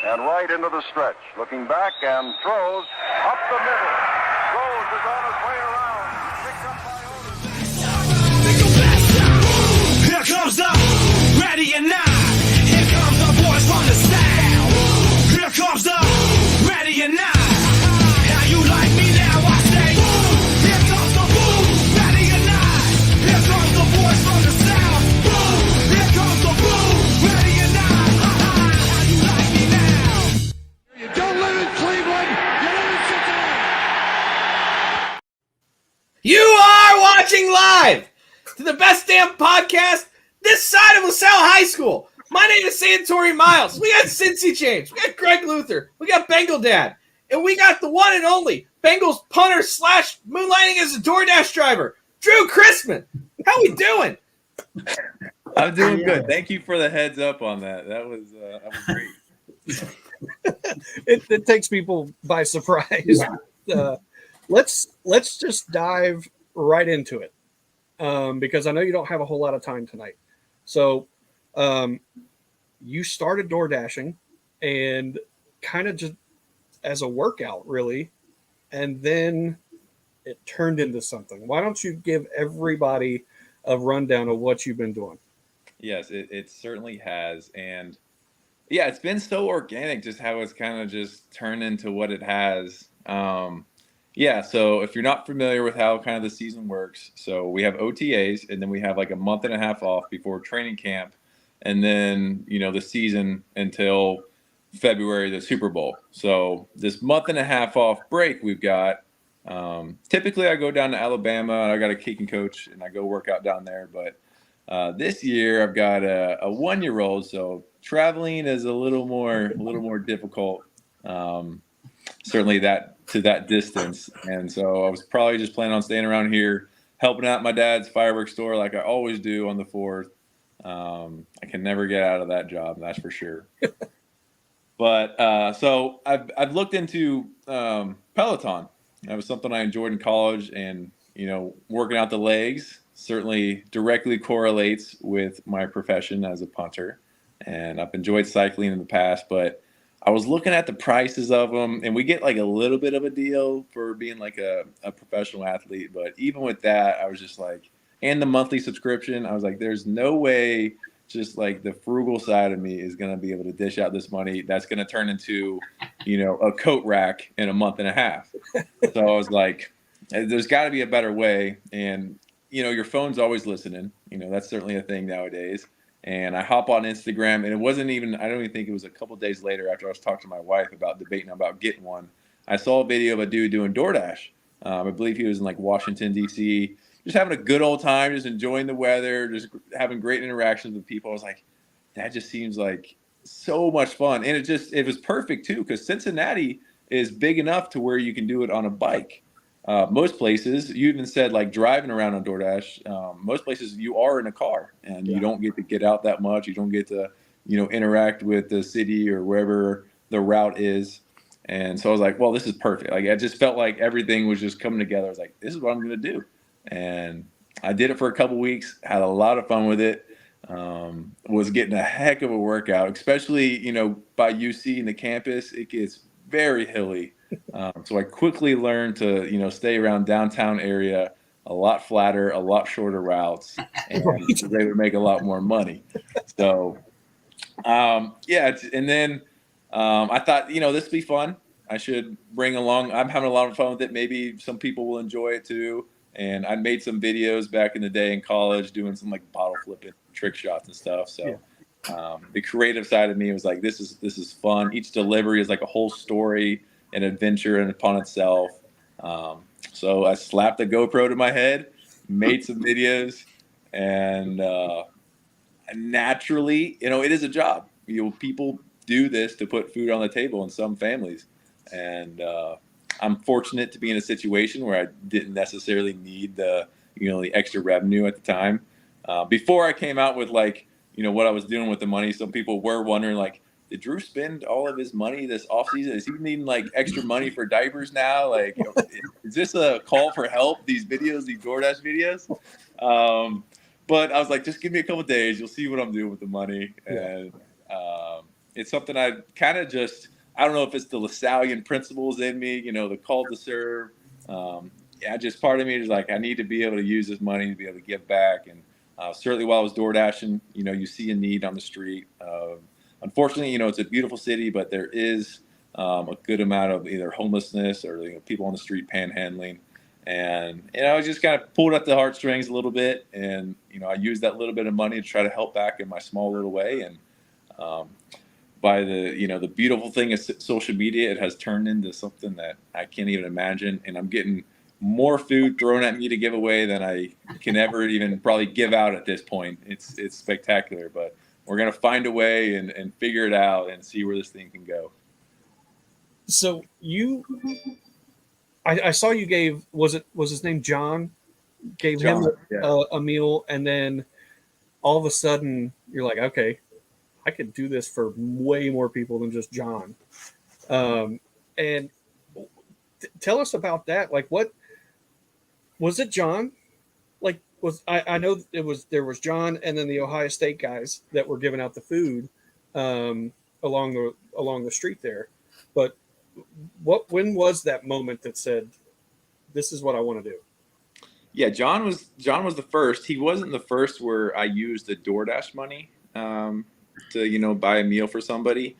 and right into the stretch. Looking back and throws up the middle. Throws is on his way around. Picked up by Otis. Here comes the ready or not. Here comes the boys from the south. Here comes the ready or not. How you like me now? I say, here comes the boom, ready or not. Here comes the boys from the south. Boom, here comes the boom, ready or not. How you like me now? You don't live in Cleveland, you live in Cincinnati. You are watching live to the best damn podcast this side of LaSalle High School. My name is Santori Miles. We got Cincy James. We got Greg Luther. We got Bengal Dad. And we got the one and only Bengals punter / moonlighting as a DoorDash driver, Drue Chrisman. How we doing? I'm doing good. Thank you for the heads up on that. That was great. It takes people by surprise. Let's just dive right into it because I know you don't have a whole lot of time tonight. So you started door dashing and kind of just as a workout, really, and then it turned into something. Why don't you give everybody a rundown of what you've been doing? Yes, it certainly has. And yeah, it's been so organic just how it's kind of just turned into what it has. Yeah, so if you're not familiar with how kind of the season works, so we have OTAs and then we have like a month and a half off before training camp. And then, the season until February, the Super Bowl. So this month and a half off break we've got, typically I go down to Alabama and I got a kicking coach and I go work out down there. But this year I've got a 1-year-old, so traveling is a little more difficult. Certainly to that distance. And so I was probably just planning on staying around here, helping out my dad's fireworks store like I always do on the 4th. I can never get out of that job, that's for sure. But so I've looked into Peloton. That was something I enjoyed in college, and working out the legs certainly directly correlates with my profession as a punter. And I've enjoyed cycling in the past, but I was looking at the prices of them, and we get like a little bit of a deal for being like a professional athlete. But even with that, I was just like, and the monthly subscription, I was like, there's no way just like the frugal side of me is going to be able to dish out this money. That's going to turn into, a coat rack in a month and a half. So I was like, there's got to be a better way. And, your phone's always listening. That's certainly a thing nowadays. And I hop on Instagram, and it wasn't even, I don't even think it was a couple days later after I was talking to my wife about debating about getting one. I saw a video of a dude doing DoorDash. I believe he was in like Washington, D.C., just having a good old time, just enjoying the weather, just having great interactions with people. I was like, that just seems like so much fun. And it was perfect too, because Cincinnati is big enough to where you can do it on a bike. Most places, you even said like driving around on DoorDash, most places you are in a car and you don't get to get out that much. You don't get to, interact with the city or wherever the route is. And so I was like, well, this is perfect. Like, I just felt like everything was just coming together. I was like, this is what I'm going to do. And I did it for a couple weeks, had a lot of fun with it, was getting a heck of a workout, especially, by UC and the campus, it gets very hilly. So I quickly learned to, stay around downtown area, a lot flatter, a lot shorter routes, and they would make a lot more money. So, yeah. And then I thought, this would be fun. I should bring along, I'm having a lot of fun with it. Maybe some people will enjoy it too. And I made some videos back in the day in college doing some like bottle flipping trick shots and stuff. So the creative side of me was like, this is fun. Each delivery is like a whole story, an adventure and upon itself. So I slapped a GoPro to my head, made some videos, and naturally, it is a job. People do this to put food on the table in some families. And I'm fortunate to be in a situation where I didn't necessarily need the extra revenue at the time. Before I came out with like, what I was doing with the money, some people were wondering like, did Drue spend all of his money this offseason? Is he needing like extra money for diapers now? Like, is this a call for help? These videos, these DoorDash videos? But I was like, just give me a couple of days. You'll see what I'm doing with the money. And it's something I kind of just, I don't know if it's the Lasallian principles in me, the call to serve. Just part of me is like, I need to be able to use this money to be able to give back. And certainly while I was door dashing, you see a need on the street. Unfortunately, it's a beautiful city, but there is a good amount of either homelessness or people on the street panhandling. And, I just kind of pulled at the heartstrings a little bit. And, I used that little bit of money to try to help back in my small little way. And by the beautiful thing is social media, it has turned into something that I can't even imagine. And I'm getting more food thrown at me to give away than I can ever even probably give out at this point. It's spectacular, but we're going to find a way and figure it out and see where this thing can go. So I saw you gave, was his name John? Gave John, him yeah. a meal, and then all of a sudden you're like, okay, I could do this for way more people than just John. And tell us about that. Like, what was it, John? Like, I know there was John and then the Ohio State guys that were giving out the food along the street there. But when was that moment that said, this is what I want to do? Yeah, John was the first. He wasn't the first where I used the DoorDash money to buy a meal for somebody.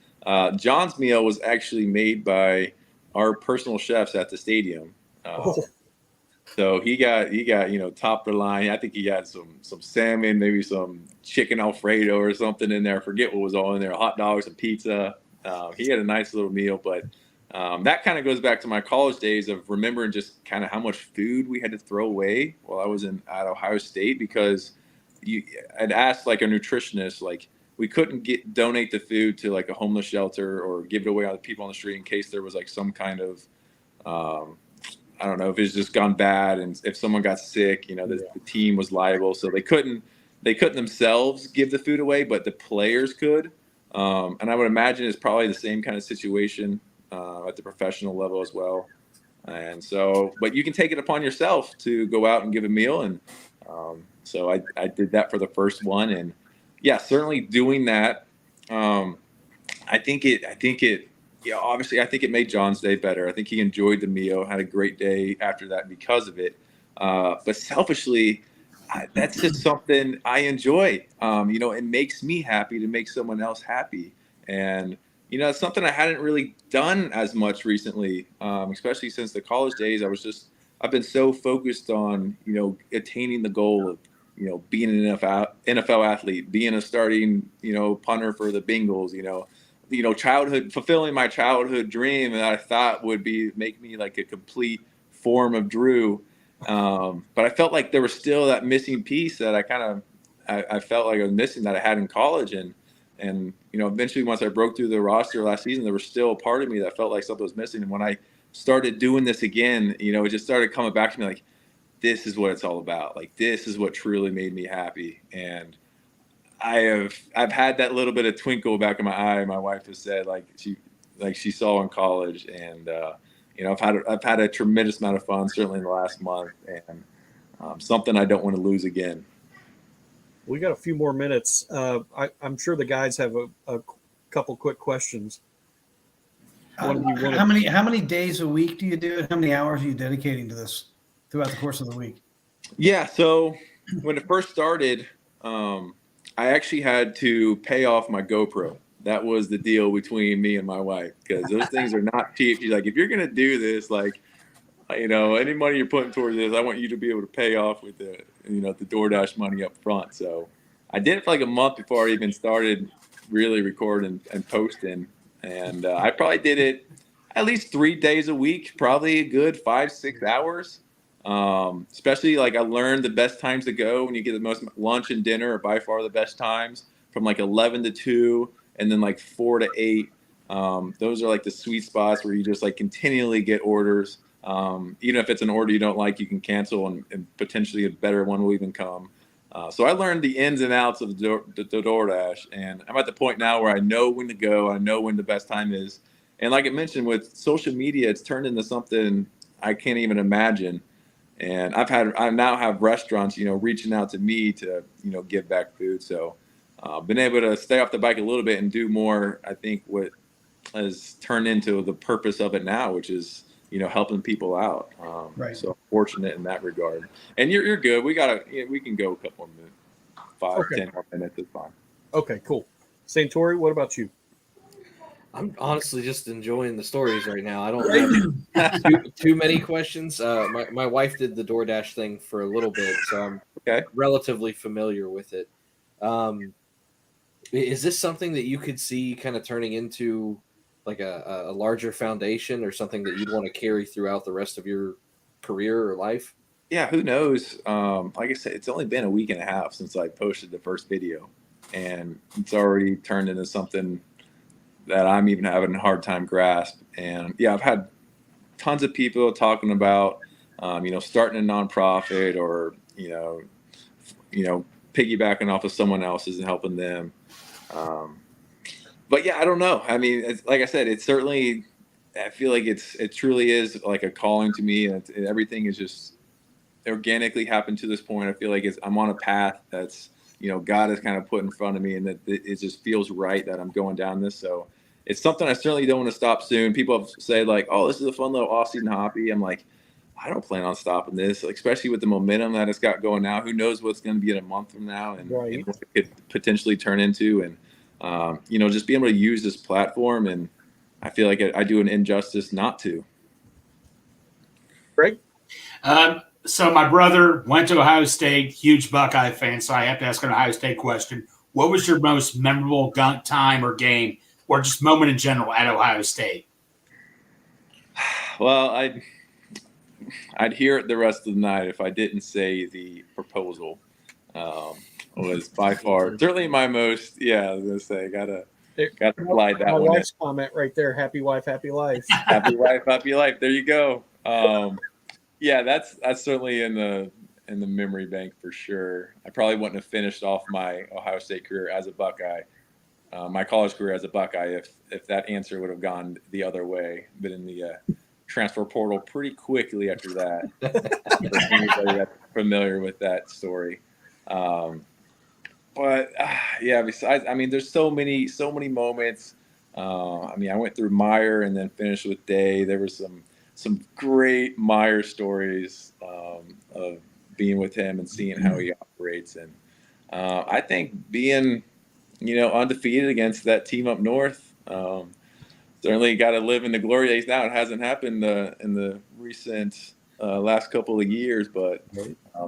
John's meal was actually made by our personal chefs at the stadium. So he got top of the line. I think he got some salmon, maybe some chicken Alfredo or something in there. I forget what was all in there. Hot dogs and pizza. He had a nice little meal, but that kind of goes back to my college days of remembering just kind of how much food we had to throw away while I was at Ohio State, because I'd asked like a nutritionist, like we couldn't donate the food to like a homeless shelter or give it away to people on the street in case there was like some kind of I don't know if it's just gone bad, and if someone got sick, the team was liable, so they couldn't themselves give the food away, but the players could. And I would imagine it's probably the same kind of situation at the professional level as well. And so, but you can take it upon yourself to go out and give a meal. And so I did that for the first one. And yeah, certainly doing that. I think it, obviously I think it made John's day better. I think he enjoyed the meal, had a great day after that because of it. But selfishly, that's just something I enjoy. It makes me happy to make someone else happy. And, it's something I hadn't really done as much recently, especially since the college days. I've been so focused on, attaining the goal of, being an NFL athlete, being a starting, punter for the Bengals, fulfilling my childhood dream that I thought would make me like a complete form of Drue. But I felt like there was still that missing piece that I felt like I was missing that I had in college. And eventually once I broke through the roster last season, there was still a part of me that felt like something was missing. And when I started doing this again, it just started coming back to me like, this is what it's all about. Like, this is what truly made me happy. And I've had that little bit of twinkle back in my eye. My wife has said she saw in college, and I've had a tremendous amount of fun, certainly in the last month, and something I don't want to lose again. We got a few more minutes. I'm sure the guys have a couple quick questions. How many days a week do you do it? How many hours are you dedicating to this throughout the course of the week? Yeah, so when it first started, I actually had to pay off my GoPro. That was the deal between me and my wife, because those things are not cheap. She's like, if you're going to do this, like, any money you're putting towards this, I want you to be able to pay off with the DoorDash money up front. So I did it for like a month before I even started really recording and posting. And I probably did it at least 3 days a week, probably a good 5-6 hours. Especially like I learned the best times to go when you get the most lunch and dinner are by far the best times, from like 11 to 2 and then like 4 to 8. Those are like the sweet spots where you just like continually get orders. Even if it's an order you don't like, you can cancel and potentially a better one will even come. So I learned the ins and outs of the DoorDash, and I'm at the point now where I know when to go. I know when the best time is. And like I mentioned, with social media, it's turned into something I can't even imagine. And I now have restaurants, reaching out to me to, give back food. So been able to stay off the bike a little bit and do more. I think what has turned into the purpose of it now, which is, helping people out. Right. So fortunate in that regard. And you're good. We can go a couple more minutes, 10 more minutes. It's fine. Okay, cool. Santori, what about you? I'm honestly just enjoying the stories right now. I don't have too many questions. My wife did the DoorDash thing for a little bit, so I'm relatively familiar with it. Is this something that you could see kind of turning into like a larger foundation, or something that you'd want to carry throughout the rest of your career or life? Yeah, who knows? Like I said, it's only been a week and a half since I posted the first video, and it's already turned into something that I'm even having a hard time grasp. And yeah, I've had tons of people talking about, starting a nonprofit, or, piggybacking off of someone else's and helping them. But yeah, I don't know. I mean, like I said, it's certainly, I feel like it truly is like a calling to me, and everything is just organically happened to this point. I feel like I'm on a path that's, God has kind of put in front of me, and that it just feels right that I'm going down this. So it's something I certainly don't want to stop soon. People have said like, oh, this is a fun little off-season hobby. I'm like, I don't plan on stopping this, especially with the momentum that it's got going now. Who knows what's going to be in a month from now, and what it could potentially turn into. And, just being able to use this platform, and I feel like I do an injustice not to. Greg? So my brother went to Ohio State, huge Buckeye fan, so I have to ask an Ohio State question. What was your most memorable time or game, or just moment in general at Ohio State? Well, I'd hear it the rest of the night if I didn't say the proposal. Was by far certainly my most. Yeah, I was gonna say gotta slide that my one. My wife's comment right there: "Happy wife, happy life." Happy wife, happy life. There you go. Yeah, that's certainly in the memory bank for sure. I probably wouldn't have finished off my Ohio State career as a Buckeye, my college career as a Buckeye, if that answer would have gone the other way. Been in the transfer portal pretty quickly after that. For anybody that's familiar with that story. But yeah, besides, I mean, there's so many moments. I went through Meyer and then finished with Day. There was some great Meyer stories of being with him and seeing how he operates. And I think being, undefeated against that team up north, certainly got to live in the glory days now. It hasn't happened in the recent last couple of years, but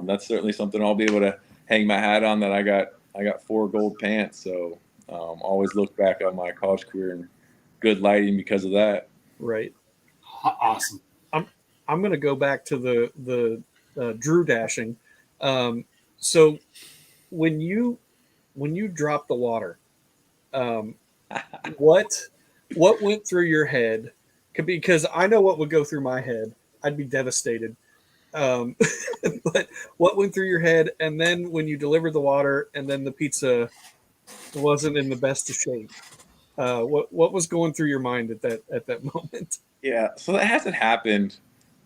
that's certainly something I'll be able to hang my hat on, that I got 4 gold pants. So always look back on my college career in good lighting because of that. Right. Awesome. I'm going to go back to the Drue dashing. So when you drop the water, what went through your head? Because I know what would go through my head. I'd be devastated. But what went through your head? And then when you delivered the water, and then the pizza wasn't in the best of shape, what was going through your mind at that moment? Yeah, so that hasn't happened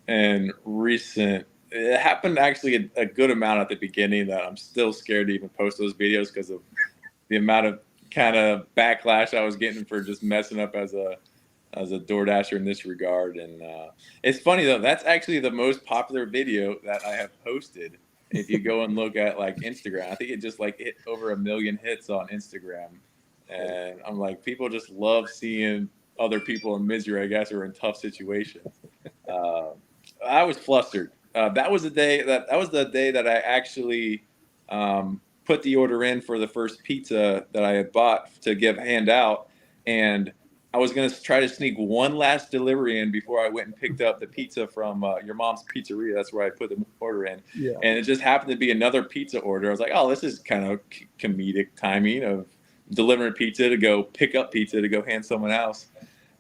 in recent. It happened actually a good amount at the beginning, that I'm still scared to even post those videos because of the amount of kind of backlash I was getting for just messing up as a DoorDasher in this regard. And it's funny though, that's actually the most popular video that I have posted. If you go and look at like Instagram, I think it just like hit over 1 million hits on Instagram. And I'm like, people just love seeing other people in misery, I guess, or in tough situations. I was flustered. That was the day that I actually put the order in for the first pizza that I had bought to hand out. And I was going to try to sneak one last delivery in before I went and picked up the pizza from your mom's pizzeria. That's where I put the order in. Yeah. And it just happened to be another pizza order. I was like, oh, this is kind of comedic timing of delivering pizza to go pick up pizza to go hand someone else.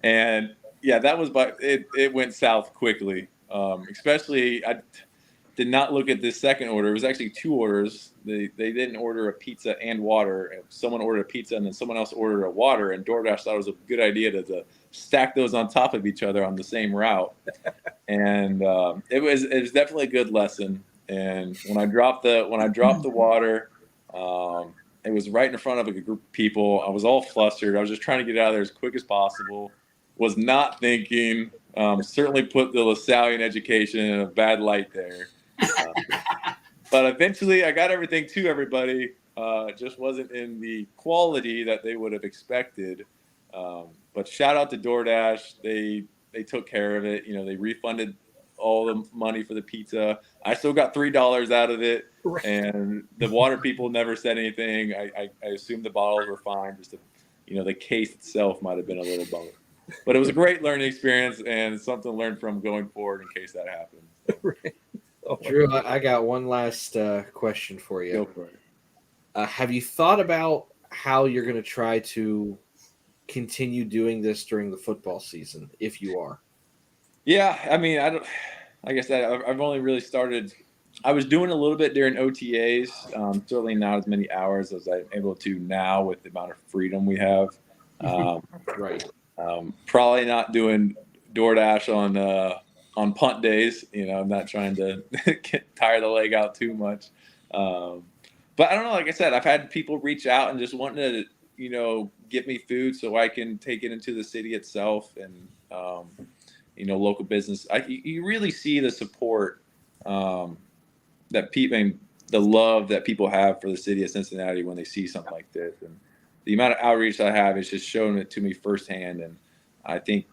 And yeah, that was, but it went south quickly. Especially, I did not look at this second order. It was actually 2 orders. They didn't order a pizza and water. Someone ordered a pizza and then someone else ordered a water. And DoorDash thought it was a good idea to stack those on top of each other on the same route. And it was definitely a good lesson. And when I dropped the water, It was right in front of a group of people. I was all flustered. I was just trying to get out of there as quick as possible. Was not thinking. Certainly put the LaSallian education in a bad light there. But eventually I got everything to everybody. It just wasn't in the quality that they would have expected. But shout out to DoorDash. They took care of it. They refunded all the money for the pizza. I still got $3 out of it. Right. And the water people never said anything. I assumed the bottles were fine. Just the case itself might have been a little bummed. But it was a great learning experience and something to learn from going forward in case that happens. Right. Oh, Drew, I got one last question for you. Go for it. Have you thought about how you're going to try to continue doing this during the football season, if you are? Yeah, I mean, I don't. Like I said, I've only really started. I was doing a little bit during OTAs. Certainly not as many hours as I'm able to now with the amount of freedom we have. Right. Probably not doing DoorDash on punt days. I'm not trying to tire the leg out too much. But I don't know. Like I said, I've had people reach out and just wanting to, give me food so I can take it into the city itself and, local business. You really see the support that people, and the love that people have for the city of Cincinnati when they see something like this. And the amount of outreach I have is just showing it to me firsthand. And I think,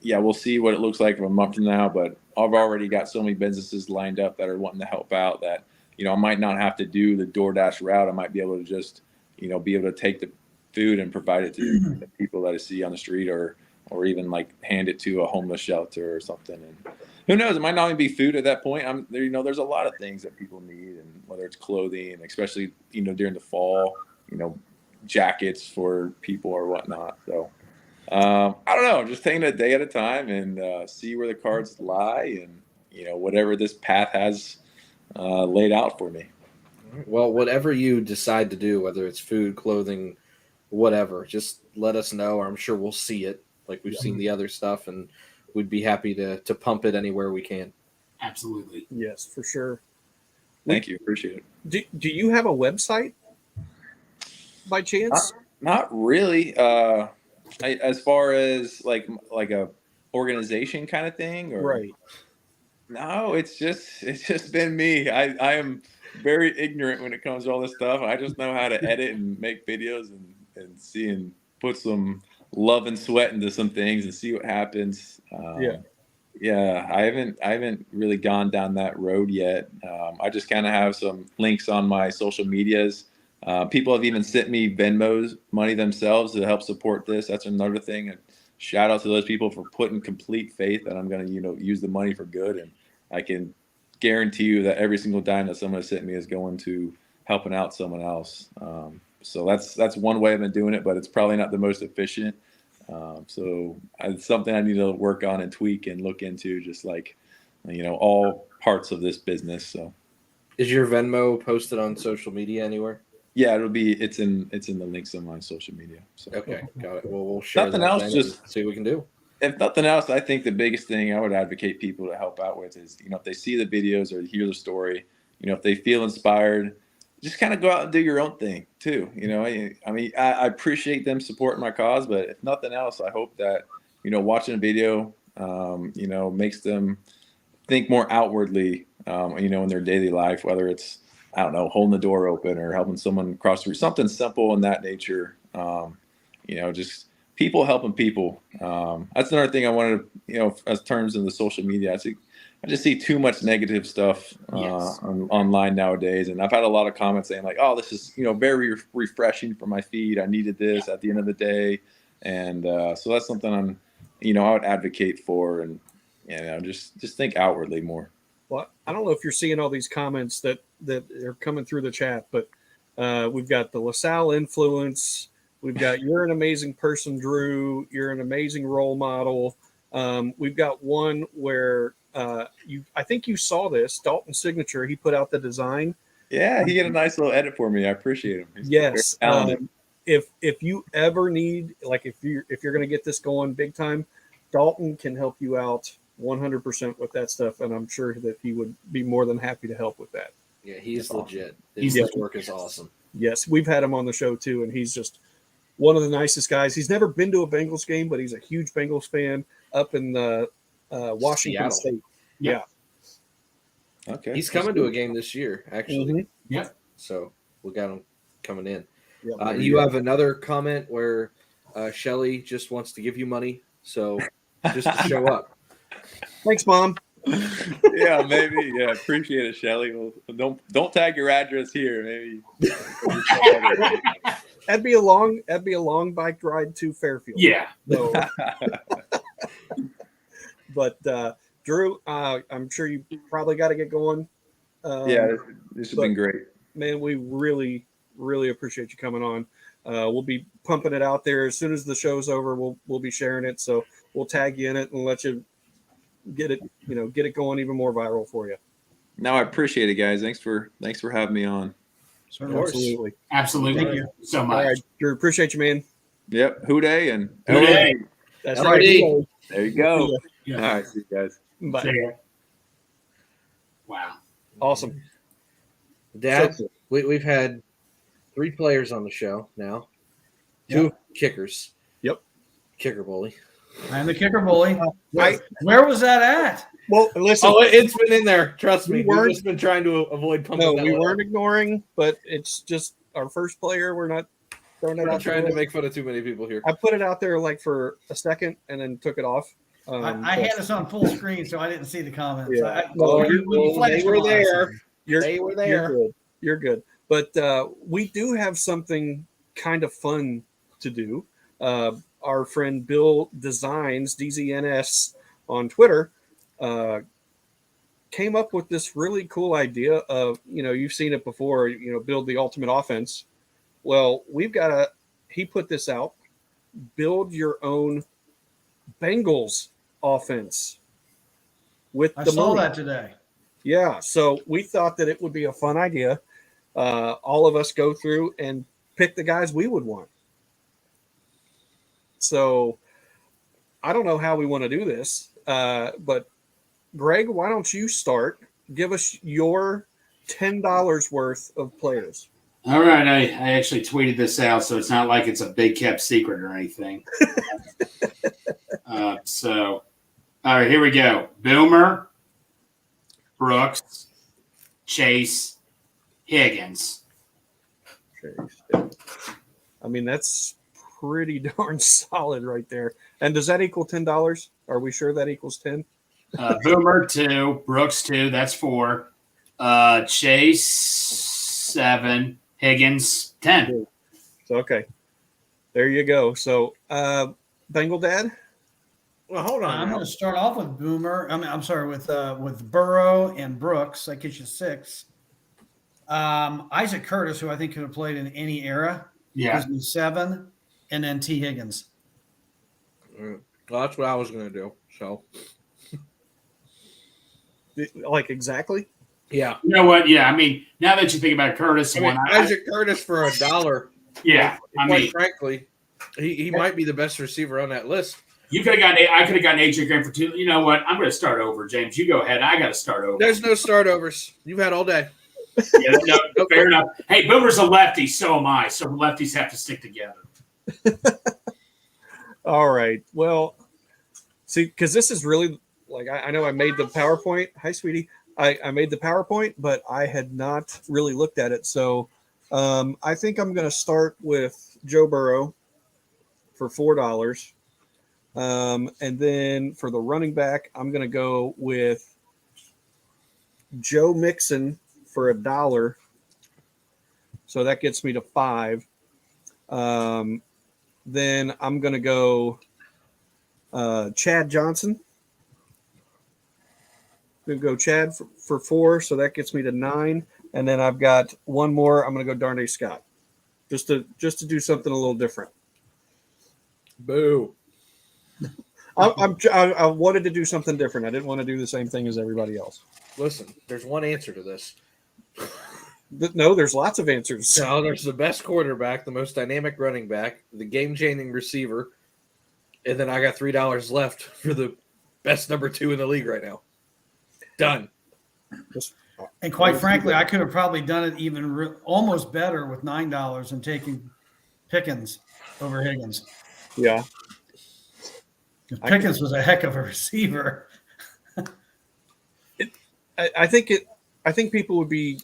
yeah, we'll see what it looks like a month from now. But I've already got so many businesses lined up that are wanting to help out that, I might not have to do the DoorDash route. I might be able to just, be able to take the food and provide it to the people that I see on the street or even like hand it to a homeless shelter or something. And who knows, it might not even be food at that point. There's a lot of things that people need, and whether it's clothing, and especially, during the fall, jackets for people or whatnot. So I don't know, just taking it a day at a time and see where the cards lie and, whatever this path has laid out for me. Well, whatever you decide to do, whether it's food, clothing, whatever, just let us know, or I'm sure we'll see it like we've seen the other stuff, and we'd be happy to pump it anywhere we can. Absolutely. yes, for sure. Thank you. Appreciate it. Do you have a website by chance? Not really. As far as like a organization kind of thing, or Right. No, it's just been me. I am very ignorant when it comes to all this stuff. I just know how to edit and make videos and see and put some love and sweat into some things and see what happens. Yeah, I haven't really gone down that road yet. I just kind of have some links on my social medias. People have even sent me Venmo's money themselves to help support this. That's another thing. And shout out to those people for putting complete faith that I'm going to, use the money for good. And I can guarantee you that every single dime that someone has sent me is going to helping out someone else. So that's one way I've been doing it, but it's probably not the most efficient. So it's something I need to work on and tweak and look into, just like, all parts of this business. So Is your Venmo posted on social media anywhere? yeah, it's in the links on my social media. So Okay, got it. Well, we'll share Nothing that else, then just- and see what we can do. if nothing else, I think the biggest thing I would advocate people to help out with is, if they see the videos or hear the story, if they feel inspired, just kind of go out and do your own thing too. I appreciate them supporting my cause, but if nothing else, I hope that, watching a video, makes them think more outwardly, in their daily life, whether it's, I don't know, holding the door open or helping someone cross through, something simple in that nature. Just people helping people. That's another thing I wanted to, as terms in the social media, I just see too much negative stuff online nowadays. And I've had a lot of comments saying like, oh, this is, very refreshing for my feed. I needed this at the end of the day. And so that's something I'm, I would advocate for, and, just think outwardly more. Well, I don't know if you're seeing all these comments that are coming through the chat, but we've got the LaSalle influence. We've got you're an amazing person, Drew. You're an amazing role model. We've got one where I think you saw this, Dalton Signature. He put out the design. Yeah, he had a nice little edit for me. I appreciate him. He's Yes. very talented. If you ever need, like, if you're going to get this going big time, Dalton can help you out 100% with that stuff, and I'm sure that he would be more than happy to help with that. Yeah, he's legit. He's His legit. work is awesome. Yes, we've had him on the show too, and he's just one of the nicest guys. He's never been to a Bengals game, but he's a huge Bengals fan up in the Washington Seattle. State. Yeah. Okay. He's coming to a game this year, actually. Mhm. Yep. So we got him coming in. Yeah. You have another comment where Shelly just wants to give you money, so just to show up. Thanks, Mom. Yeah, maybe. Yeah, appreciate it, Shelly. Well, don't tag your address here. Maybe. That'd be a long bike ride to Fairfield. Yeah. So, but Drew, I'm sure you probably got to get going. Yeah, this has been great. Man, we really, really appreciate you coming on. We'll be pumping it out there as soon as the show's over. We'll be sharing it, so we'll tag you in it and let you get it going even more viral for you. No, I appreciate it, guys. Thanks for having me on. Absolutely. Absolutely. Thank you so All much. right, Drew, appreciate you, man. Yep, Houday and Houday. That's LRD. right. There you go. Yeah. All right, see you guys. Bye. See ya. Wow. Awesome. Dad, So- we've had 3 players on the show now. 2 kickers. Yep. Kicker bully. I'm the kicker bully. I- Where was that at? Well, listen. Oh, it's been in there. Trust me. We weren't- We've just been trying to avoid pumping No, that we one weren't up. ignoring, but it's just our first player. We're not throwing it We're out not trying there. to make fun of too many people here. I put it out there like for a second and then took it off. I but had us on full screen, so I didn't see the comments. Yeah. Oh, You flexed they were a lot. there. you're, They were you're there. good. You're good. But we do have something kind of fun to do. Our friend Bill Designs, DZNS on Twitter, came up with this really cool idea of, you've seen it before, build the ultimate offense. Well, he put this out, build your own Bengals offense with I the saw money. that today. Yeah, so we thought that it would be a fun idea. All of us go through and pick the guys we would want. So I don't know how we want to do this, but Greg, why don't you start? Give us your $10 worth of players. All right. I actually tweeted this out, so it's not like it's a big kept secret or anything. So, all right, here we go. Boomer, Brooks, Chase, Higgins. I mean, that's pretty darn solid right there. And does that equal $10? Are we sure that equals 10? Boomer 2, Brooks 2. That's 4. Chase 7, Higgins 10. So okay, there you go. So Bengal Dad. Well, hold on. I'm now. going to start off with Boomer. I'm sorry, with Burrow and Brooks. That gets you 6. Isaac Curtis, who I think could have played in any era, Yeah. gives me 7, and then T. Higgins. Well, that's what I was going to do. So, Like exactly. yeah. You know what? Yeah, I mean, now that you think about Curtis, I mean, Isaac Curtis for $1. yeah, I Quite mean, frankly, he might be the best receiver on that list. you could have gotten. I could have gotten AJ Green for 2. You know what? I'm going to start over, James. You go ahead. I got to start over. There's no start overs. You've had all day. Yeah, no, fair enough. Hey, Boomer's a lefty, so am I. So lefties have to stick together. All right. Well, see, because this is really like I know I made the PowerPoint. Hi, sweetie. I made the PowerPoint, but I had not really looked at it. So I think I'm going to start with Joe Burrow for $4. And then for the running back, I'm going to go with Joe Mixon for $1. So that gets me to 5. Then I'm going to go Chad Johnson. I'm going to go Chad for 4. So that gets me to 9. And then I've got one more. I'm going to go Darnay Scott just to do something a little different. Boo. I wanted to do something different. I didn't want to do the same thing as everybody else. Listen, there's one answer to this. No, there's lots of answers. No, there's the best quarterback, the most dynamic running back, the game-changing receiver, and then I got $3 left for the best number 2 in the league right now. Done. And quite frankly, I could have probably done it even almost better with $9 and taking Pickens over Higgins. Yeah. Pickens was a heck of a receiver. I think people would be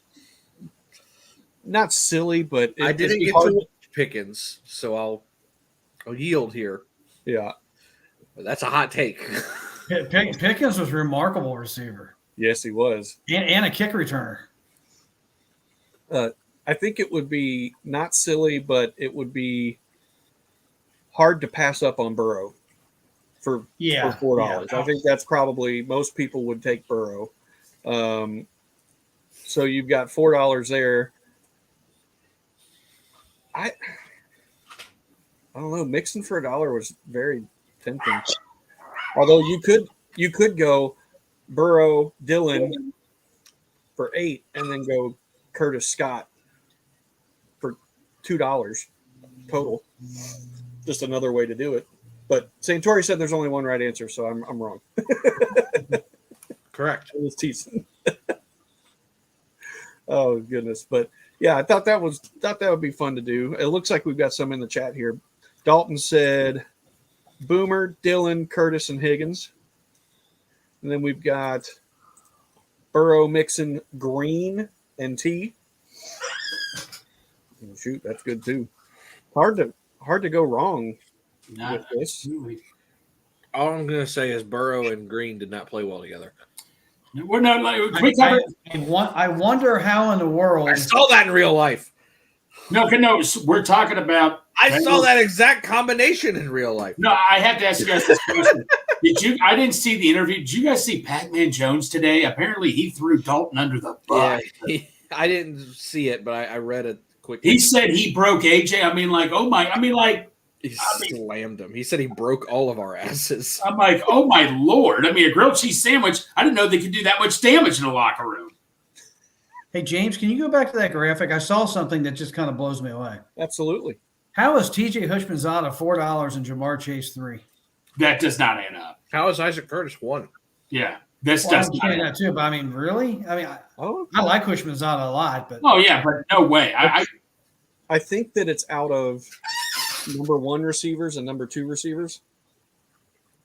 not silly, but I didn't get to watch Pickens, so I'll yield here. Yeah. But that's a hot take. Pickens was a remarkable receiver. Yes, he was. And a kick returner. I think it would be not silly, but it would be hard to pass up on Burrow for $4. Yeah. I think that's probably most people would take Burrow. So you've got $4 there. I don't know. Mixing for $1 was very tempting. Although you could go Burrow, Dillon for $8, and then go Curtis Scott for $2 total. Just another way to do it. But Santori said there's only one right answer, so I'm wrong. Correct. I was teasing. Oh goodness, but yeah, I thought that would be fun to do. It looks like we've got some in the chat here. Dalton said Boomer, Dillon, Curtis, and Higgins, and then we've got Burrow, Mixon, Green, and T. Oh, shoot, that's good too. Hard to go wrong with this. All I'm going to say is Burrow and Green did not play well together. We're not like I wonder how in the world. I saw that in real life. No. We're talking about. I saw that exact combination in real life. No, I have to ask you guys this question. I didn't see the interview. Did you guys see Pac-Man Jones today? Apparently, he threw Dalton under the bus. Yeah, I didn't see it, but I read it quickly. He said he broke AJ. He slammed him. He said he broke all of our asses. I'm like, oh my Lord. A grilled cheese sandwich. I didn't know they could do that much damage in a locker room. Hey, James, can you go back to that graphic? I saw something that just kind of blows me away. Absolutely. How is TJ Hushmanzada $4 and Jamar Chase $3? That does not add up. How is Isaac Curtis $1? Yeah. This I does not understand add that up. too, but really? I like Hushmanzada a lot, but Oh, yeah, but no way. I think that it's out of number 1 receivers and number 2 receivers.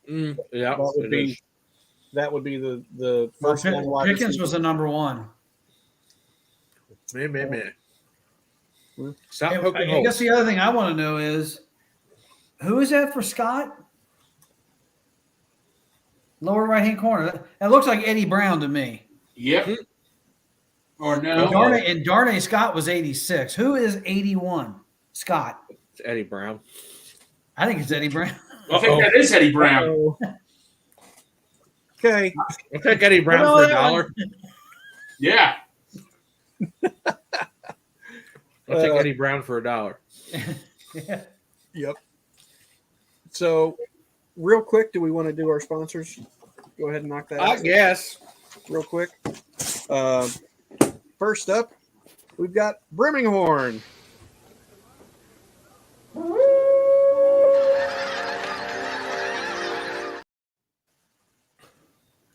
Yeah, that would be the first one. Pickens was the number 1. Man. Stop I poking guess holes. the other thing I want to know is who is that for Scott? Lower right-hand corner. That looks like Eddie Brown to me. Yep. Or no. And Darnay Scott was 86. Who is 81? Scott. It's Eddie Brown. I think it's Eddie Brown. I think that is Eddie Brown. Okay. I'll take Eddie Brown for $1. Yeah. I'll take Eddie Brown for $1. Yeah. Yep. So, real quick, do we want to do our sponsors? Go ahead and knock that out. I guess. Real quick. First up, we've got Birmingham.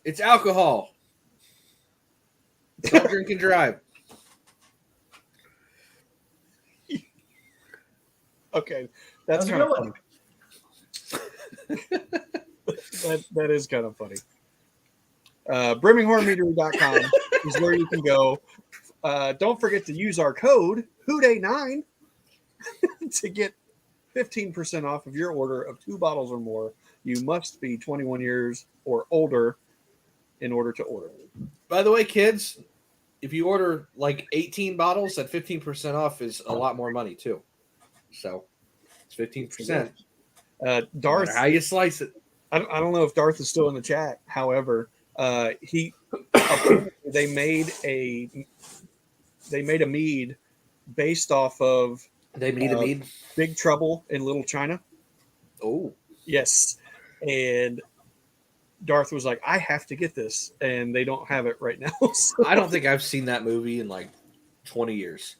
It's alcohol. Don't drink and drive. Okay, that's kind of funny. that is kind of funny. BirminghamMeadery.com is where you can go. Don't forget to use our code HOODAY9 to get 15% off of your order of 2 bottles or more. You must be 21 years or older in order to order. By the way, kids, if you order like 18 bottles, that 15% off is a lot more money too. So it's 15%. Darth, how you slice it. I don't know if Darth is still in the chat. However, they made a mead based off of They made a mead. Big Trouble in Little China. Oh, Yes, and Darth was like, "I have to get this," and they don't have it right now. So I don't think I've seen that movie in like 20 years.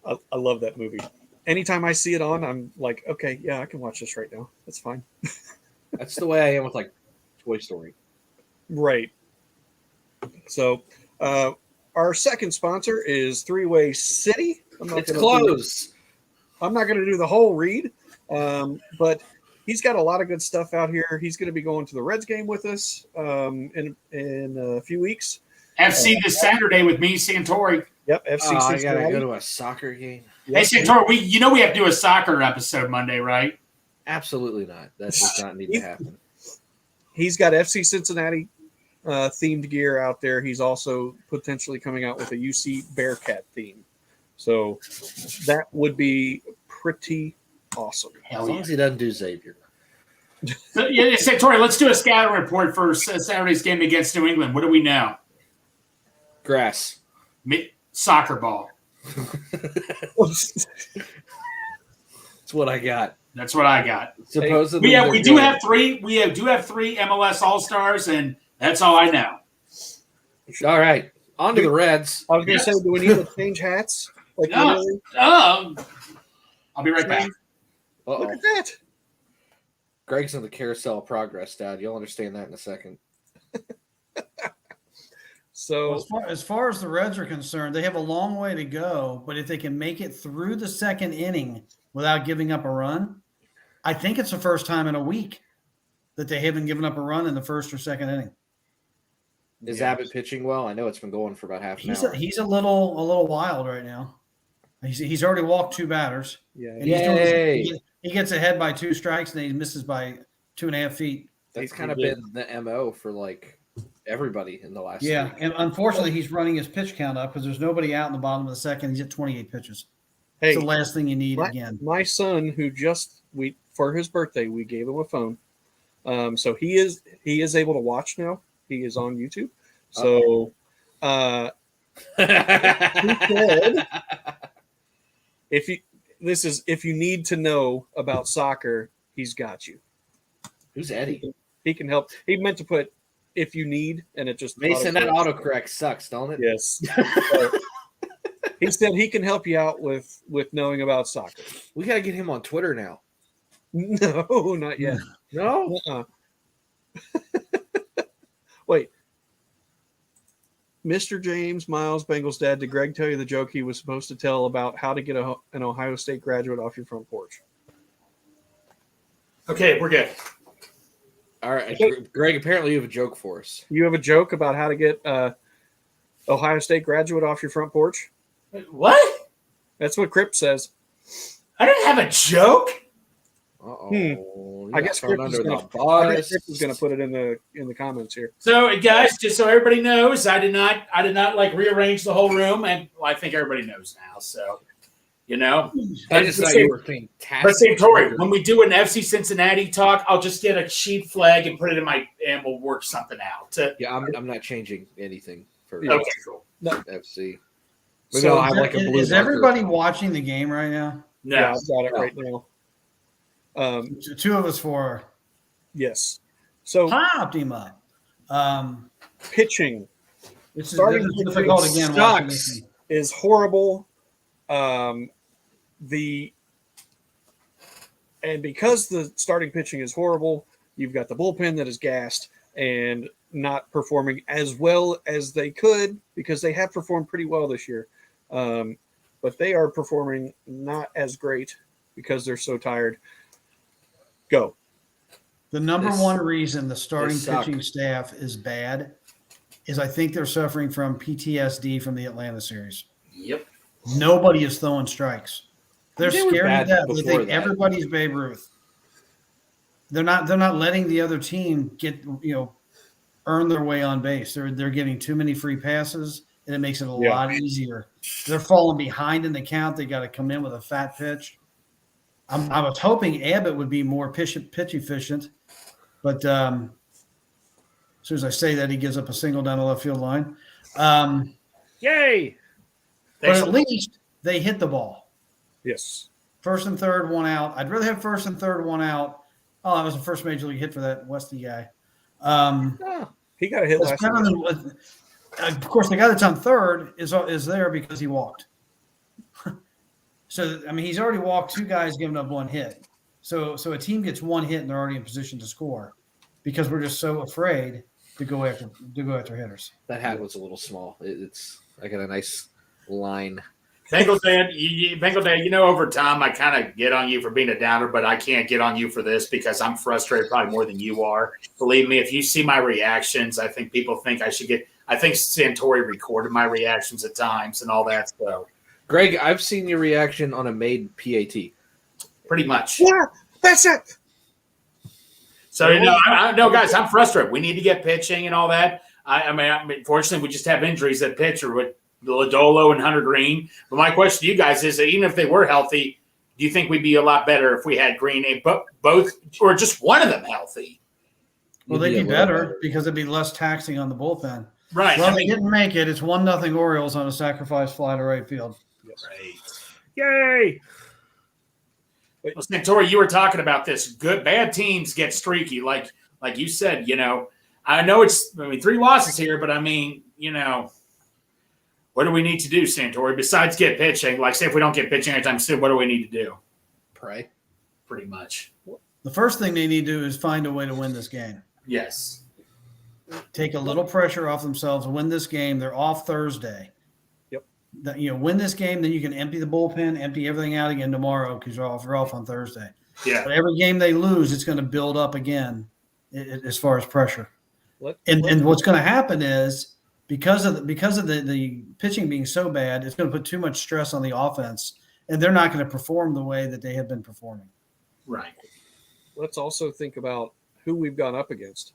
I love that movie. Anytime I see it on, I'm like, okay, yeah, I can watch this right now. That's fine. That's the way I am with like Toy Story. Right. So Our second sponsor is Three-Way City. It's closed. I'm not going to do the whole read, but he's got a lot of good stuff out here. He's going to be going to the Reds game with us in a few weeks. FC this Saturday with me, Santori. Yep, FC I Cincinnati. gotta go to a soccer game. Yep. Hey, Santori, we have to do a soccer episode Monday, right? Absolutely not. That does not need to happen. He's got FC Cincinnati themed gear out there. He's also potentially coming out with a UC Bearcat theme. So that would be pretty awesome. As long as he doesn't do Xavier. So, yeah, Santori, let's do a scouting report for Saturday's game against New England. What do we know? Grass. Soccer ball. That's what I got. That's what I got. Supposedly, We do have three MLS All Stars, and that's all I know. All right, on to the Reds. I was going to say, do we need to change hats? Like, literally? I'll be right back. Look at that. Greg's in the carousel of progress, Dad. You'll understand that in a second. So as far as the Reds are concerned, they have a long way to go. But if they can make it through the second inning without giving up a run, I think it's the first time in a week that they haven't given up a run in the first or second inning. Is Abbott pitching well? I know it's been going for about half an hour. He's a little wild right now. He's already walked 2 batters. Yeah, And he gets ahead by 2 strikes and he misses by 2.5 feet. That's kind of been the MO for like everybody in the last week. And unfortunately he's running his pitch count up because there's nobody out in the bottom of the second. He's at 28 pitches. Hey, it's the last thing you need again. My son, who for his birthday, we gave him a phone. So he is able to watch now. He is on YouTube. So he said, if you need to know about soccer, he's got you. Who's Eddie? He can help. He meant to put if you need, and it just Mason. That autocorrect sucks, don't it? Yes. He said he can help you out with knowing about soccer. We gotta get him on Twitter now. No, not yet. No. Wait. Mr. James Miles, Bengals dad, did Greg tell you the joke he was supposed to tell about how to get an Ohio State graduate off your front porch? Okay, we're good. All right, Greg, apparently you have a joke for us. You have a joke about how to get Ohio State graduate off your front porch? What? That's what Crip says. I didn't have a joke. I guess Crip is going to put it in the comments here. So, guys, just so everybody knows, I did not like rearrange the whole room, and I think everybody knows now. So, I just thought you were fantastic. But say, Tori, when we do an FC Cincinnati talk, I'll just get a sheet flag and put it in and we'll work something out. I'm not changing anything for cool. FC. So I have like a blue is everybody watching the game right now? No, yeah, I've got it right now. 2 of us 4. Yes. So popped him up. Pitching. This is difficult again. Sucks is horrible. Because the starting pitching is horrible, you've got the bullpen that is gassed and not performing as well as they could, because they have performed pretty well this year. But they are performing not as great because they're so tired. Go. The number one reason the starting pitching staff is bad is I think they're suffering from PTSD from the Atlanta series. Yep. Nobody is throwing strikes. They're scared to death. They think everybody's Babe Ruth. They're not letting the other team get earn their way on base. They're getting too many free passes, and it makes it a lot easier. They're falling behind in the count. They got to come in with a fat pitch. I was hoping Abbott would be more pitch efficient, but as soon as I say that, he gives up a single down the left field line. Yay! But at least they hit the ball. Yes. First and third, 1 out. I'd rather have first and third, 1 out. Oh, that was the first major league hit for that Westy guy. He got a hit last time. Of course, the guy that's on third is there because he walked. So, he's already walked 2 guys, giving up 1 hit. So a team gets 1 hit and they're already in position to score because we're just so afraid to go after hitters. That hat was a little small. I got a nice line. Bengal Dad, over time I kind of get on you for being a downer, but I can't get on you for this because I'm frustrated probably more than you are. Believe me, if you see my reactions, I think people think I think Santori recorded my reactions at times and all that. So, Greg, I've seen your reaction on a made PAT. Pretty much. Yeah, that's it. So, guys, I'm frustrated. We need to get pitching and all that. I mean, fortunately, we just have injuries that pitch or with Lodolo and Hunter Green. But my question to you guys is that even if they were healthy, do you think we'd be a lot better if we had Green and both or just one of them healthy? Well, they'd be better because it'd be less taxing on the bullpen. Right. Well, they didn't make it. It's 1-0 Orioles on a sacrifice fly to right field. Right. Yay! Well, Santori, you were talking about this. Bad teams get streaky, like you said. I know 3 losses here, but I mean, what do we need to do, Santori, besides get pitching? Like, say if we don't get pitching anytime soon, what do we need to do? Pray. Pretty much. The first thing they need to do is find a way to win this game. Yes. Take a little pressure off themselves, win this game. They're off Thursday. Yep. Win this game, then you can empty the bullpen, empty everything out again tomorrow because you're off on Thursday. Yeah. But every game they lose, it's going to build up again as far as pressure. And what's going to happen is because of the pitching being so bad, it's going to put too much stress on the offense, and they're not going to perform the way that they have been performing. Right. Let's also think about who we've gone up against.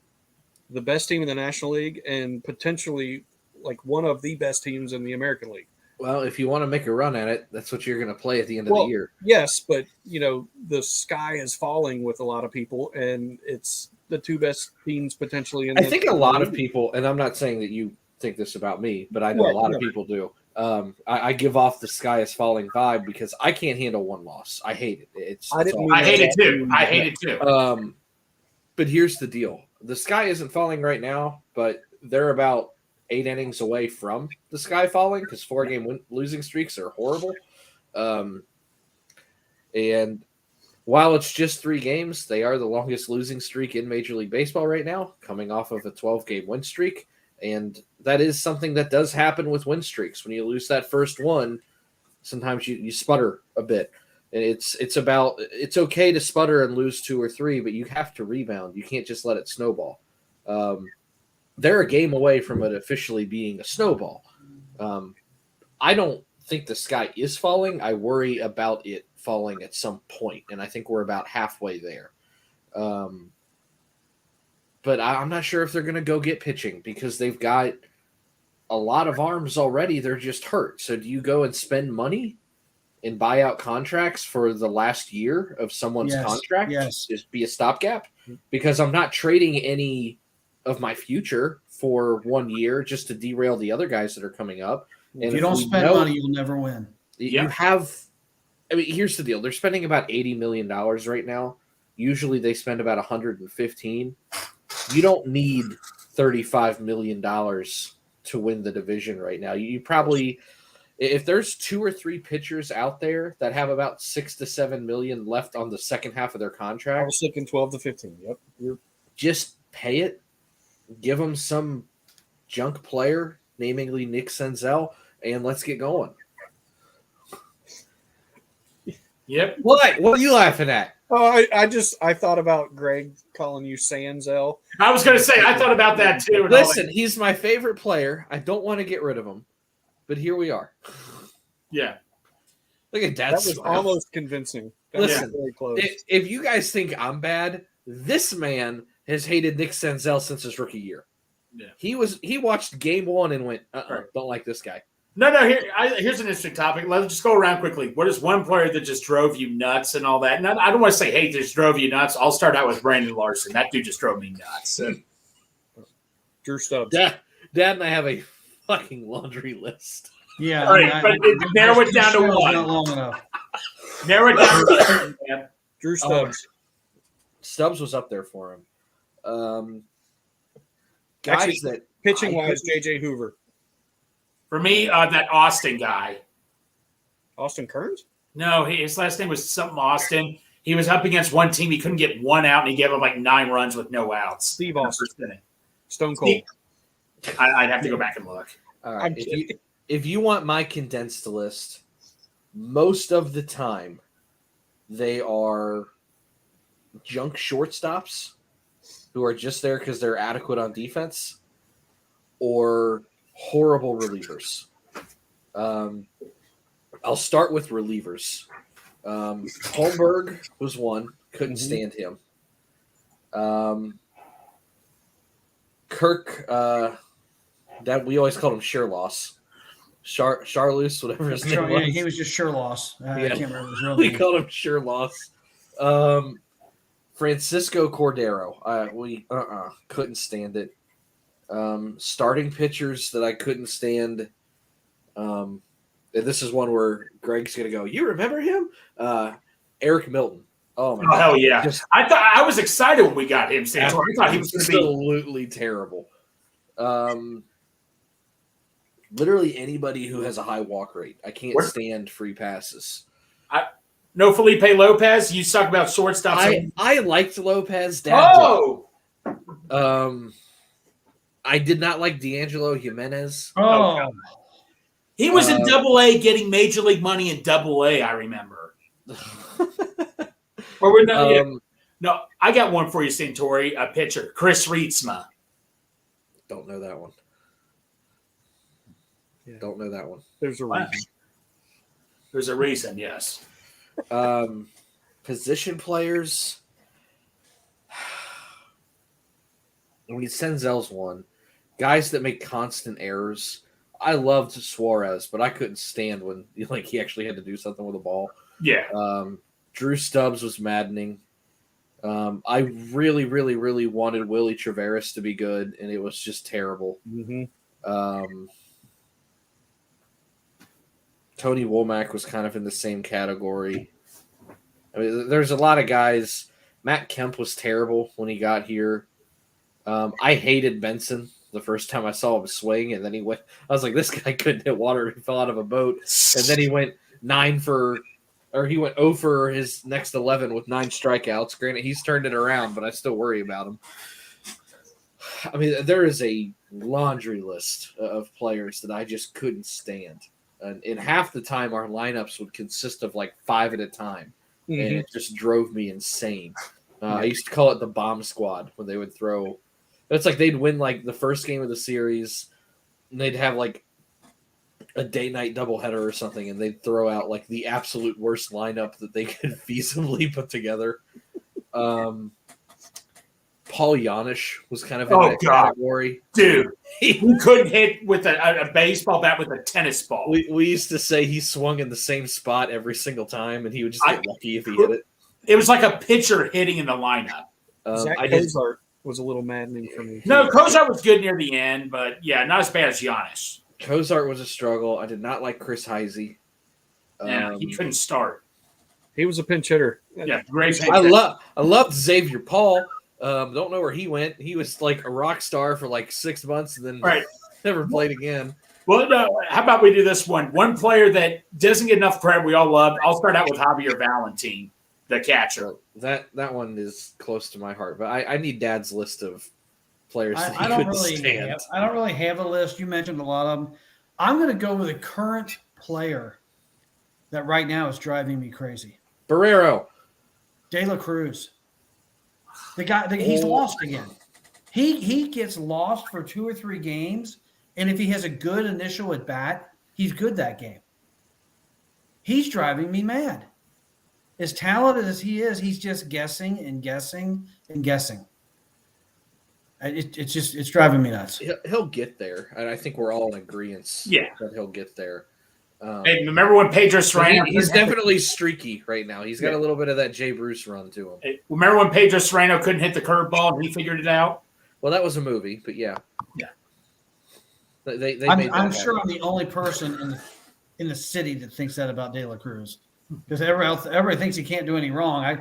The best team in the National League and potentially like one of the best teams in the American League. Well, if you want to make a run at it, that's what you're going to play at the end of the year. Yes, but, the sky is falling with a lot of people, and it's the 2 best teams potentially in the I think a lot of people, and I'm not saying that you think this about me, but I know a lot of people do. I give off the sky is falling vibe because I can't handle 1 loss. I hate it. I hate it too. But here's the deal. The sky isn't falling right now, but they're about 8 innings away from the sky falling because 4-game losing streaks are horrible. And while it's just 3 games, they are the longest losing streak in Major League Baseball right now, coming off of a 12-game win streak. And that is something that does happen with win streaks. When you lose that first one, sometimes you sputter a bit. And it's okay to sputter and lose 2 or 3, but you have to rebound. You can't just let it snowball. They're a game away from it officially being a snowball. I don't think the sky is falling. I worry about it falling at some point, and I think we're about halfway there. But I'm not sure if they're going to go get pitching because they've got a lot of arms already. They're just hurt. So do you go and spend money and buy out contracts for the last year of someone's contract? Yes. Just be a stopgap? Because I'm not trading any of my future for 1 year just to derail the other guys that are coming up. And if you don't spend money, you'll never win. You here's the deal. They're spending about $80 million right now. Usually they spend about $115. You don't need $35 million to win the division right now. You probably, if there's 2 or 3 pitchers out there that have about $6 to $7 million left on the second half of their contract, I was thinking 12 to 15. Yep. Just pay it. Give them some junk player, namely Nick Senzel, and let's get going. Yep. What are you laughing at? Oh, I thought about Greg calling you Sanzel. I was going to say, I thought about that too. Listen, he's my favorite player. I don't want to get rid of him, but here we are. Yeah. Look at that. That was almost convincing. Listen, very close. If you guys think I'm bad, this man has hated Nick Senzel since his rookie year. Yeah. He watched game 1 and went, don't like this guy. No. Here's an interesting topic. Let's just go around quickly. What is one player that just drove you nuts and all that? And I don't want to say, hey, just drove you nuts. I'll start out with Brandon Larson. That dude just drove me nuts. Drew Stubbs. Dad and I have a fucking laundry list. Yeah. All right, but narrow it down to one. Not long enough. Narrow it down to one. Drew Stubbs. Stubbs was up there for him. Pitching wise, JJ Hoover. For me, that Austin guy. Austin Kearns? No, his last name was something Austin. He was up against one team. He couldn't get one out, and he gave him like 9 runs with no outs. Steve Austin. Stone Cold. I'd have to go back and look. All right. If you want my condensed list, most of the time they are junk shortstops who are just there because they're adequate on defense, or horrible relievers. I'll start with relievers. Holmberg was one. Couldn't stand him. Kirk, that we always called him Sherloss. Charloose, whatever his name was. Yeah, he was just Sherloss. I can't remember his real We name. called him Sherloss. Francisco Cordero. We couldn't stand it. Starting pitchers that I couldn't stand. And this is one where Greg's gonna go, you remember him? Eric Milton. Oh my God. Hell yeah! I thought I was excited when we got him. Santor. I thought he was going to be absolutely terrible. Literally anybody who has a high walk rate. I can't stand free passes. No Felipe Lopez. You talk about shortstops. I liked Lopez. I did not like D'Angelo Jimenez. Oh, he was in Double-A getting major league money in Double-A. I remember. Or we're not. No, I got one for you, Santori. A pitcher, Chris Rietsma. Don't know that one. Don't know that one. There's a reason. There's a reason, yes. Position players. I mean, Senzel's one. Guys that make constant errors. I loved Suarez, but I couldn't stand when he actually had to do something with the ball. Yeah. Drew Stubbs was maddening. I really, really, really wanted Willie Traveris to be good, and it was just terrible. Mm-hmm. Tony Womack was kind of in the same category. I mean, there's a lot of guys. Matt Kemp was terrible when he got here. I hated Benson the first time I saw him swing, and then he went. I was like, this guy couldn't hit water. He fell out of a boat, and then he went 0 for his next 11 with 9 strikeouts. Granted, he's turned it around, but I still worry about him. I mean, there is a laundry list of players that I just couldn't stand. And half the time, our lineups would consist of 5 at a time, and it just drove me insane. I used to call it the bomb squad when they would throw. It's like they'd win the first game of the series, and they'd have a day-night doubleheader or something, and they'd throw out the absolute worst lineup that they could feasibly put together. Paul Janisch was kind of in that category. Dude, he couldn't hit with a baseball bat with a tennis ball. We used to say he swung in the same spot every single time, and he would just get lucky if he hit it. It was like a pitcher hitting in the lineup. Zach Cozart was a little maddening for me. No, Cozart was good near the end, but yeah, not as bad as Giannis. Cozart was a struggle. I did not like Chris Heisey. Yeah, he couldn't start. He was a pinch hitter. Yeah, great. I loved Xavier Paul. Don't know where he went. He was a rock star for 6 months, and then never played again. Well, no, how about we do this one? One player that doesn't get enough credit we all love. I'll start out with Javier Valentin, the catcher. That one is close to my heart, but I need Dad's list of players that he I don't couldn't really stand. I don't really have a list. You mentioned a lot of them. I'm going to go with a current player that right now is driving me crazy. Barrero. De La Cruz. The guy, he's lost again. He gets lost for 2 or 3 games, and if he has a good initial at bat, he's good that game. He's driving me mad. As talented as he is, he's just guessing and guessing and guessing. It's driving me nuts. He'll get there, and I think we're all in agreement. Yeah, that he'll get there. Hey, remember when Pedro Serrano? He's definitely streaky right now. He's got a little bit of that Jay Bruce run to him. Hey, remember when Pedro Serrano couldn't hit the curveball and he figured it out? Well, that was a movie, but yeah. They I'm sure I'm the only person in the city that thinks that about De La Cruz, because everybody thinks he can't do any wrong. I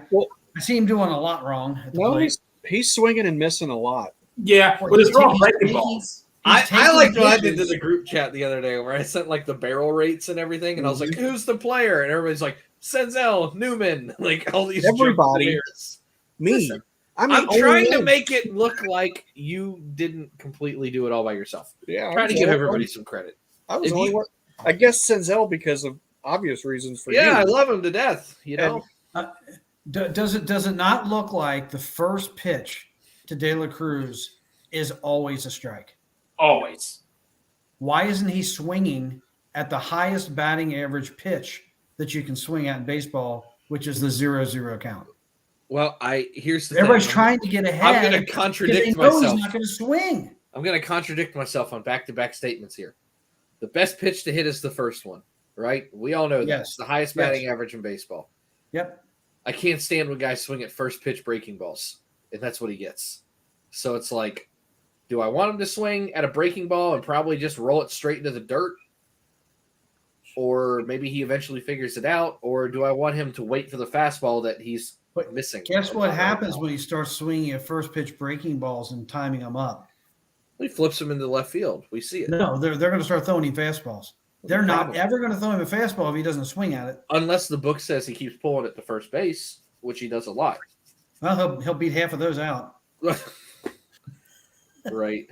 see him doing a lot wrong. At the plate. He's swinging and missing a lot. Yeah, with his wrong breaking balls. I liked what I did to the group chat the other day where I sent the barrel rates and everything, and I was like, "Who's the player?" And everybody's like, "Senzel, Newman," all these. Everybody. Me. I'm trying to make it look like you didn't completely do it all by yourself. Yeah, I'm trying to give everybody some credit. I was only one. I guess Senzel because of obvious reasons for you. Yeah, I love him to death. You know, does it not look like the first pitch to De La Cruz is always a strike? Always. Why isn't he swinging at the highest batting average pitch that you can swing at in baseball, which is the 0-0 count? Well, here's the Everybody's thing. trying to get ahead. I'm going to contradict they know myself. He's not going to swing. I'm going to contradict myself on back-to-back statements here. The best pitch to hit is the first one, right? We all know that. It's the highest batting average in baseball. Yep. I can't stand when guys swing at first pitch breaking balls, and that's what he gets. So it's like, do I want him to swing at a breaking ball and probably just roll it straight into the dirt? Or maybe he eventually figures it out? Or do I want him to wait for the fastball that he's missing? Guess what happens when he starts swinging at first pitch breaking balls and timing them up? He flips them into left field. We see it. No, they're going to start throwing him fastballs. They're not ever going to throw him a fastball if he doesn't swing at it. Unless the book says he keeps pulling it to first base, which he does a lot. Well, he'll beat half of those out. Right.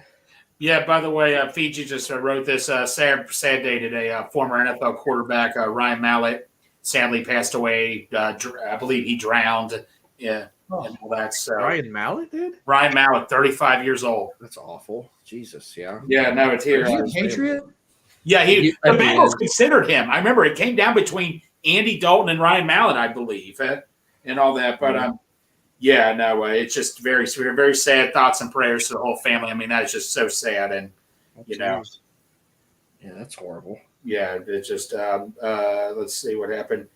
Yeah, by the way, Fiji just wrote this sad day today. Former NFL quarterback Ryan Mallett sadly passed away. I believe he drowned. Yeah. And all that. So Ryan Mallett did? Ryan Mallett, 35 years old. That's awful. Jesus, yeah. Yeah, no, it's here. Is he a Patriot? Yeah, the Bengals considered him. I remember it came down between Andy Dalton and Ryan Mallett, I believe, and all that. But yeah, no, it's just very, very sad. Thoughts and prayers to the whole family. I mean, that is just so sad, and yeah, that's horrible. Yeah, it's just let's see what happened.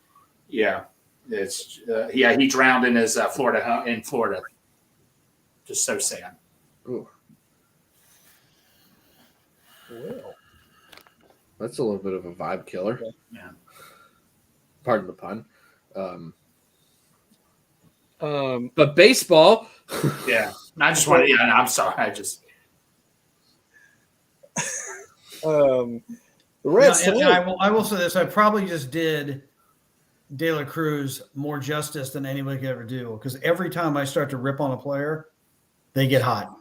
Yeah, it's he drowned in his Florida. Just so sad. Ooh. Well, that's a little bit of a vibe killer. Yeah. Pardon the pun. But baseball. Yeah. I just wanted. Yeah, no, I'm sorry. I just. The Reds. I will say this. I probably just did De La Cruz more justice than anybody could ever do, because every time I start to rip on a player, they get hot.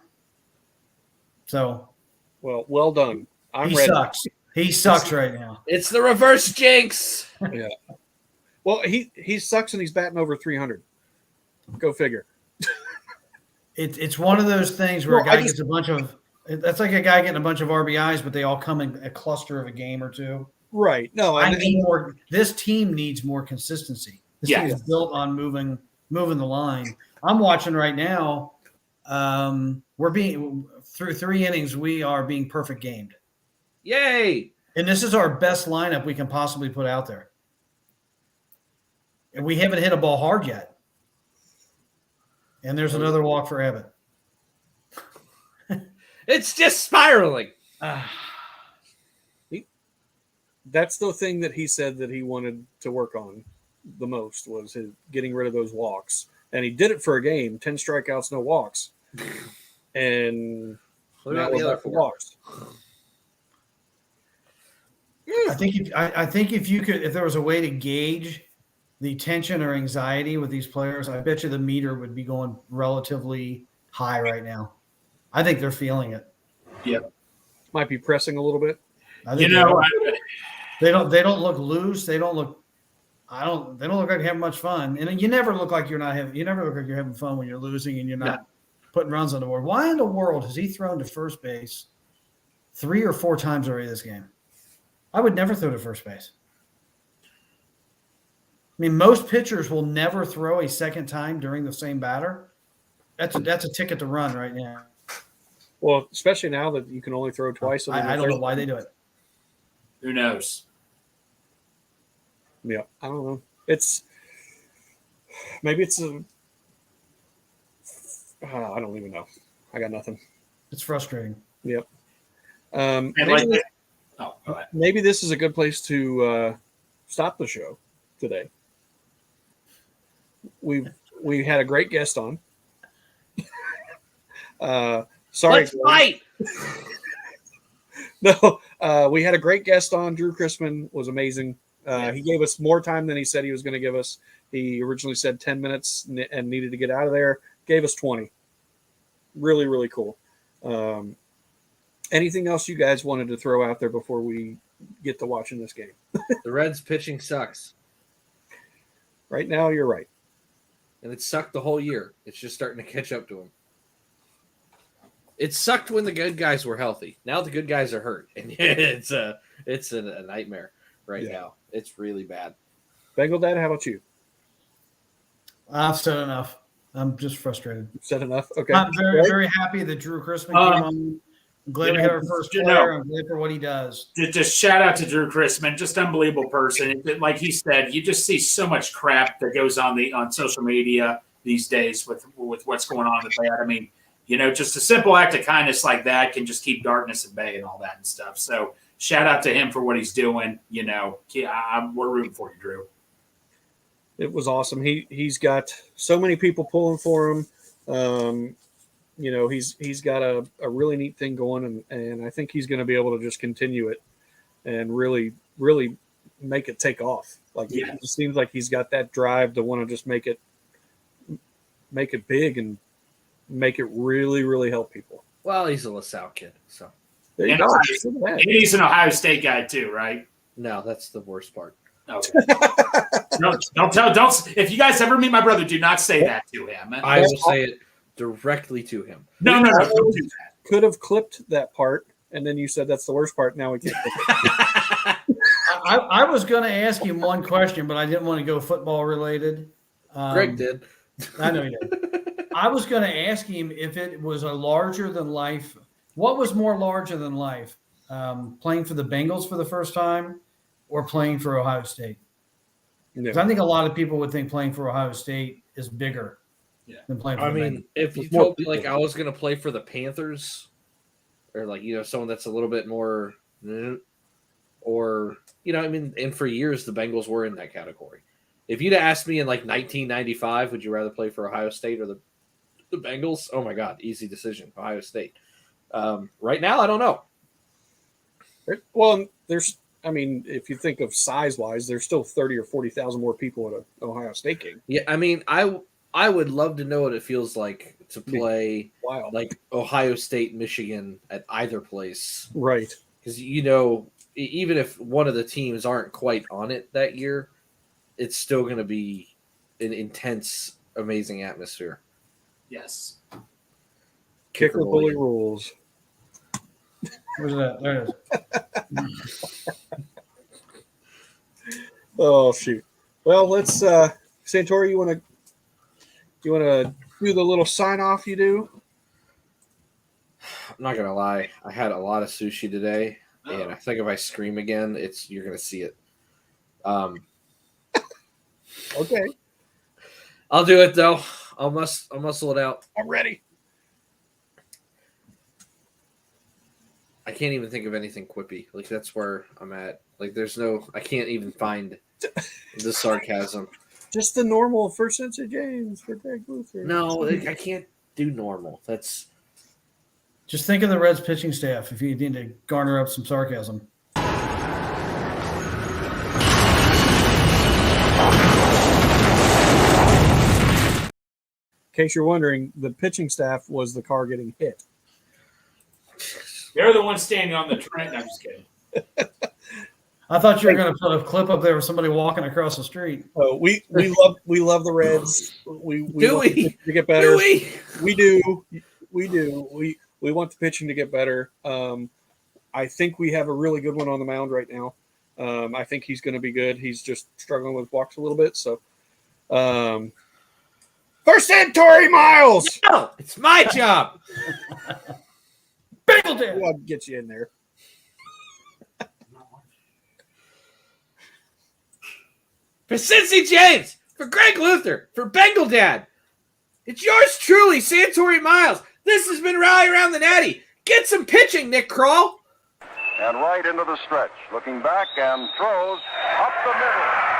So. Well done. He sucks. He sucks right now. It's the reverse jinx. Yeah. Well, he sucks and he's batting over 300. Go figure. It's one of those things where a guy gets a bunch of – that's like a guy getting a bunch of RBIs, but they all come in a cluster of a game or two. Right. No, I need more – this team needs more consistency. This team is built on moving the line. I'm watching right now. We're being – through 3 innings, we are being perfect gamed. Yay! And this is our best lineup we can possibly put out there. And we haven't hit a ball hard yet. And there's another walk for Abbott. It's just spiraling. That's the thing that he said that he wanted to work on the most was getting rid of those walks. And he did it for a game, 10 strikeouts, no walks. And now we're back to walks. I think if there was a way to gauge the tension or anxiety with these players, I bet you the meter would be going relatively high right now. I think they're feeling it. Yeah, might be pressing a little bit. They don't look loose. They don't look like having much fun. And you never look like you're having fun when you're losing and you're not putting runs on the board. Why in the world has he thrown to first base 3 or 4 times already this game? I would never throw to first base. I mean, most pitchers will never throw a second time during the same batter. That's a ticket to run right now. Well, especially now that you can only throw twice. I don't know why they do it. Who knows? Yeah, I don't know. Maybe it's a. I don't even know. I got nothing. It's frustrating. Yep. Maybe this is a good place to stop the show today. We had a great guest on. Sorry. Let's fight. No, we had a great guest on. Drue Chrisman was amazing. He gave us more time than he said he was going to give us. He originally said 10 minutes and needed to get out of there. gave us 20. Really, really cool. Anything else you guys wanted to throw out there before we get to watching this game? The Reds pitching sucks. Right now, you're right. And it sucked the whole year. It's just starting to catch up to them. It sucked when the good guys were healthy. Now the good guys are hurt. And it's a nightmare now. It's really bad. Bengal Dad, how about you? I've said enough. I'm just frustrated. Said enough? Okay. I'm very, very happy that Drue Chrisman came on. I'm glad we had our first player. I'm glad for what he does. Just shout out to Drue Chrisman, just unbelievable person. Like he said, you just see so much crap that goes on social media these days with what's going on with that. I mean, just a simple act of kindness like that can just keep darkness at bay and all that and stuff. So shout out to him for what he's doing. We're rooting for you, Drew. It was awesome. He's got so many people pulling for him. He's got a really neat thing going, and I think he's going to be able to just continue it and really, really make it take off. It seems like he's got that drive to want to just make it big and make it really, really help people. Well, he's a LaSalle kid, so there you go. And he's an Ohio State guy too, right? No, that's the worst part. Okay. Don't. If you guys ever meet my brother, do not say that to him. I will say it directly to him. No, don't do that. Could have clipped that part, and then you said that's the worst part. Now we can't. I was going to ask him one question, but I didn't want to go football related. Greg did. I know he did. I was going to ask him if it was a larger than life. What was more larger than life? Playing for the Bengals for the first time or playing for Ohio State? Because I think a lot of people would think playing for Ohio State is bigger than playing for the Bengals. If you told me I was going to play for the Panthers or someone that's a little bit more or, and for years the Bengals were in that category. If you'd asked me in 1995, would you rather play for Ohio State or the Bengals? Oh my God, easy decision, Ohio State. Right now, I don't know. Well, if you think of size-wise, there's still 30 or 40,000 more people at an Ohio State game. Yeah, I would love to know what it feels like to play Ohio State, Michigan at either place. Right. Because, even if one of the teams aren't quite on it that year, it's still going to be an intense, amazing atmosphere. Yes. Kicker bully rules. Where's that? There it is. Oh shoot! Well, let's Santori. You want to do the little sign off? You do. I'm not gonna lie. I had a lot of sushi today, and I think if I scream again, you're gonna see it. Okay. I'll do it though. I'll muscle it out. I'm ready. I can't even think of anything quippy. That's where I'm at. I can't even find the sarcasm. Just the normal for Sensei James for Greg Luther. No, I can't do normal. That's just think of the Reds pitching staff if you need to garner up some sarcasm. In case you're wondering, the pitching staff was the car getting hit. They're the ones standing on the train. No, I'm just kidding. I thought you were going to put a clip up there of somebody walking across the street. Oh, we love the Reds. We want the pitching to get better. We do. We want the pitching to get better. I think we have a really good one on the mound right now. I think he's going to be good. He's just struggling with walks a little bit. So, first in, Torrey Miles. No, it's my job. Bengals. I'll get you in there. For Cincy James, for Greg Luther, for Bengal Dad, it's yours truly, Santori Miles. This has been Rally Around the Natty. Get some pitching, Nick Kroll. And right into the stretch. Looking back and throws up the middle.